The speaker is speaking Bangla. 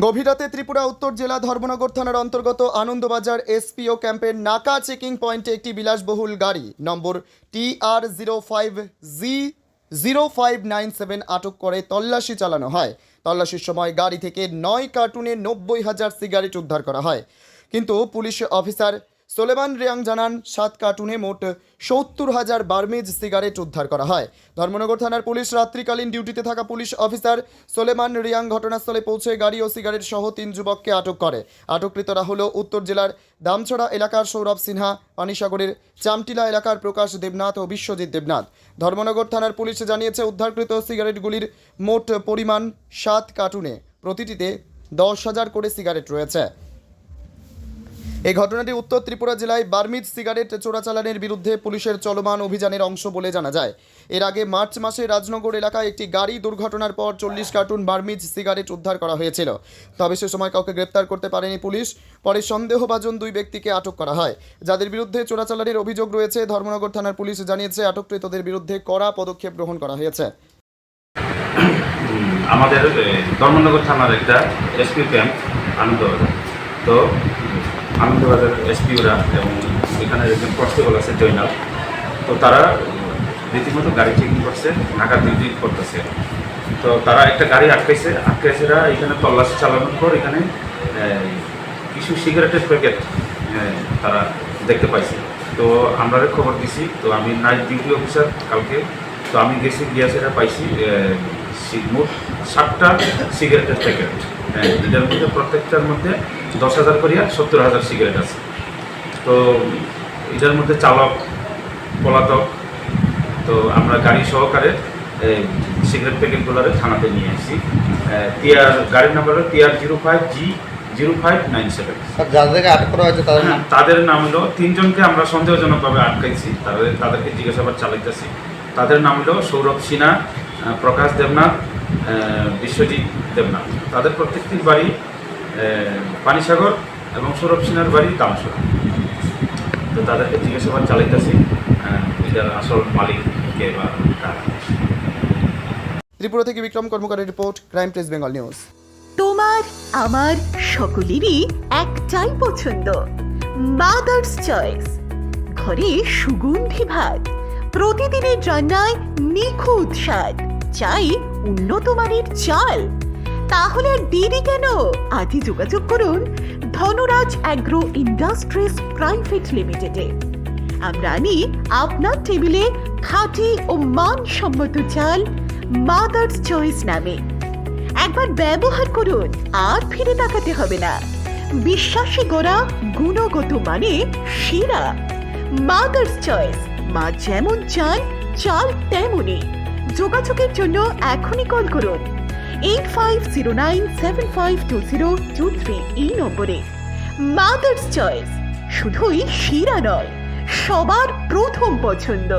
গভীর রাতে ত্রিপুরা উত্তর জেলা ধর্মনগর থানার অন্তর্গত আনন্দবাজার এসপিও ক্যাম্পের নাকা চেকিং পয়েন্টে একটি বিলাসবহুল গাড়ি নম্বর TR05G0597 আটক করে তল্লাশি চালানো হয়। তল্লাশির সময় গাড়ি থেকে 9 কার্টুনে 90,000 সিগারেট উদ্ধার করা হয়, কিন্তু পুলিশ অফিসার সোলেমান রিয়াং জানান 7 কার্টুনে মোট 70,000 বার্মিজ সিগারেট উদ্ধার করা হয়। ধর্মনগর থানার পুলিশ রাত্রিকালীন ডিউটিতে থাকা পুলিশ অফিসার সোলেমান রিয়াং ঘটনাস্থলে পৌঁছে গাড়ি ও সিগারেট সহ 3 যুবককে আটক করে। আটককৃতরা হল উত্তর জেলার দামছড়া এলাকার সৌরভ সিনহা, পানিসাগরের চামটিলা এলাকার প্রকাশ দেবনাথ ও বিশ্বজিৎ দেবনাথ। ধর্মনগর থানার পুলিশ জানিয়েছে উদ্ধারকৃত সিগারেটগুলির মোট পরিমাণ 7 কার্টুনে, প্রতিটিতে 10,000 করে সিগারেট রয়েছে। এই ঘটনাটি উত্তর ত্রিপুরা জেলায় বার্মিজ সিগারেট চোরাচালানের বিরুদ্ধে পুলিশের চলমান অভিযানের অংশ বলে জানা যায়। এর আগে মার্চ মাসে রাজনগর এলাকায় একটি গাড়ি দুর্ঘটনার পর 40 কার্টুন বার্মিজ সিগারেট উদ্ধার করা হয়েছিল, তবে সে সময় কাউকে গ্রেপ্তার করতে পারেনি পুলিশ। পরে সন্দেহভাজন 2 ব্যক্তিকে আটক করা হয়, যাদের বিরুদ্ধে চোরাচালানের অভিযোগ রয়েছে। ধর্মনগর থানার পুলিশ জানিয়েছে আটককৃতদের বিরুদ্ধে কড়া পদক্ষেপ গ্রহণ করা হয়েছে। আমাদের ধর্মনগর থানার একটা এসপি ক্যাম্প আনন্দবাজার, তো আনন্দবাজার এসপিওরা এবং এখানে একজন কনস্টেবল আছে জয়নাল, তো তারা রীতিমতো গাড়ি চেকিং করছে, নাকা ডিউটি করতেছে। তো তারা একটা গাড়ি আটকাইছেরা এখানে তল্লাশি চালানোর পর এখানে কিছু সিগারেটের প্যাকেট তারা দেখতে পাইছে। তো আমরা খবর দিছি, তো আমি নাইট ডিউটি অফিসার কালকে, তো আমি গিয়া সেটা পাইছি মোট 7টা সিগারেটের প্যাকেট। এটার মধ্যে প্রত্যেকটার মধ্যে 10,000 করিয়া 70,000 সিগারেট আছে। তো এটার মধ্যে চালক পলাতক, তো আমরা গাড়ি সহকারে সিগারেট প্যাকেটগুলোরে থানাতে নিয়ে আসছি। গাড়ির নাম্বার হলো TR05G0597। যাদেরকে আটক করা হয়েছে তাদের নাম হলো 3 জনকে আমরা সন্দেহজনকভাবে আটকাইছি, তাদেরকে জিজ্ঞাসাবাদ চালাইতেছি। তাদের নাম হলো সৌরভ সিনহা, প্রকাশ দেবনাথ, বিশ্বজিৎ দেবনাথ। তাদের প্রত্যেকটির বাড়ি পানিসাগর এবং সৌরভ সিনহার বাড়ি দামছড়া। তো তাদেরকে জিজ্ঞাসাবাদ চালাইতেছি এটার আসল মালিককে বা কারা। ত্রিপুরা থেকে বিক্রম কর্মকারের report, crime press Bengal news. তোমার আমার সকলেরই একটাই পছন্দ, মাদার্স চয়েস। ঘরে সুগন্ধি ভাত, প্রতিদিনের রান্নায় নিখুঁত স্বাদ, চাই উন্নত মানের চাল। তাহলে আর দেরি কেন? আজই যোগাযোগ করুন ধনরাজ অ্যাগ্রো ইন্ডাস্ট্রিজ প্রাইভেট লিমিটেডে। আমরা আনি আপনার টেবিলে খাঁটি ও মানসম্মত চাল মাদার্স চয়েস নামে। একবার ব্যবহার করুন, আর ফিরে তাকাতে হবে না। বিশ্বাসী গোড়া, গুণগত মানে সেরা। মাদার্স চয়েস, মা যেমন চান চাল তেমনই। যোগাযোগের জন্য এখনই কল করুন 8509752023 এই নম্বরে। মাদার্স চয়েস শুধুই সেরা নয়, সবার প্রথম পছন্দ।